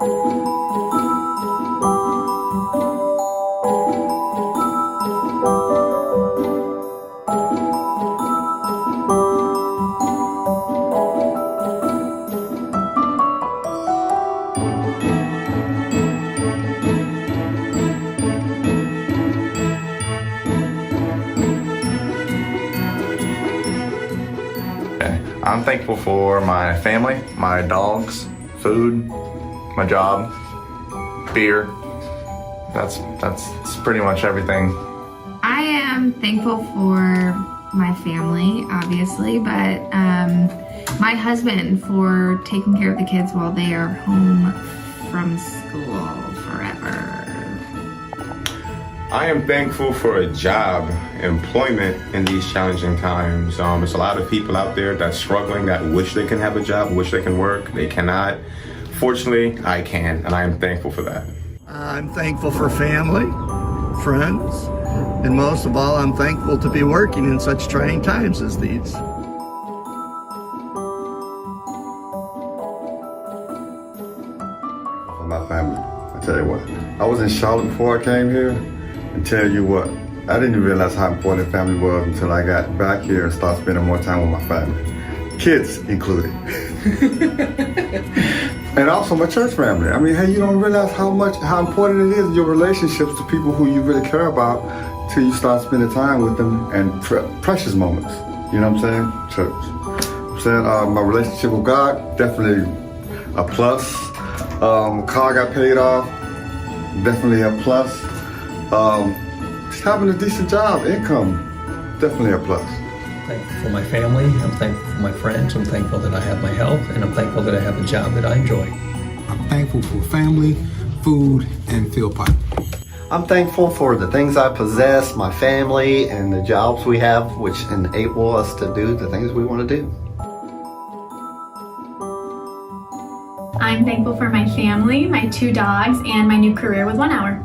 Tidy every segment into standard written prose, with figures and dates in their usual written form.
I'm thankful for my family, my dogs, food, my job, beer. That's pretty much everything. I am thankful for my family, obviously, but my husband for taking care of the kids while they are home from school forever. I am thankful for a job, employment in these challenging times. There's a lot of people out there that's struggling, that wish they can have a job, wish they can work. They cannot. Fortunately, I can, and I am thankful for that. I'm thankful for family, friends, and most of all, I'm thankful to be working in such trying times as these. My family, I tell you what, I was in Charlotte before I came here, and tell you what, I didn't even realize how important family was until I got back here and started spending more time with my family, kids included. And also my church family. I mean, hey, you don't realize how important it is, your relationships to people who you really care about till you start spending time with them, and precious moments. You know what I'm saying? Church. I'm saying my relationship with God, definitely a plus. Car got paid off, definitely a plus. Just having a decent job, income, definitely a plus. Thankful for my family, I'm thankful for my friends, I'm thankful that I have my health, and I'm thankful that I have a job that I enjoy. I'm thankful for family, food, and field pipe. I'm thankful for the things I possess, my family, and the jobs we have, which enable us to do the things we want to do. I'm thankful for my family, my 2 dogs, and my new career with 1 Hour.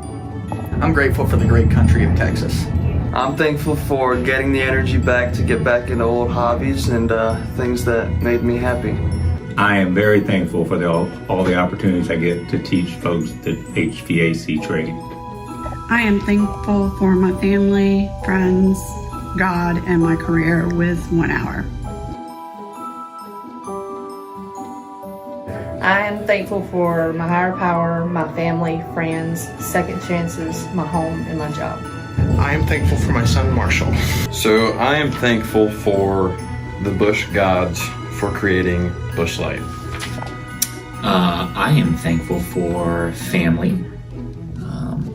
I'm grateful for the great country of Texas. I'm thankful for getting the energy back to get back into old hobbies and things that made me happy. I am very thankful for all the opportunities I get to teach folks the HVAC trade. I am thankful for my family, friends, God, and my career with 1 Hour. I am thankful for my higher power, my family, friends, second chances, my home, and my job. I am thankful for my son, Marshall. So I am thankful for the bush gods for creating Busch Light. I am thankful for family,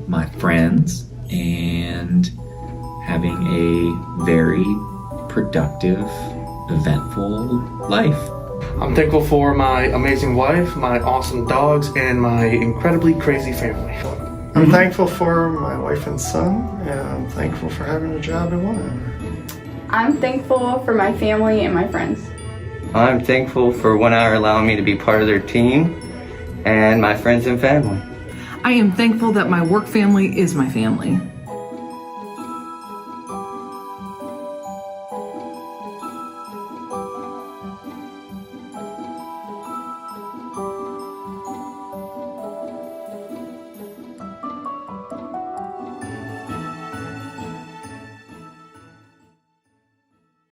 my friends, and having a very productive, eventful life. I'm thankful for my amazing wife, my awesome dogs, and my incredibly crazy family. I'm thankful for my wife and son, and I'm thankful for having a job at 1 Hour. I'm thankful for my family and my friends. I'm thankful for 1 Hour allowing me to be part of their team and my friends and family. I am thankful that my work family is my family.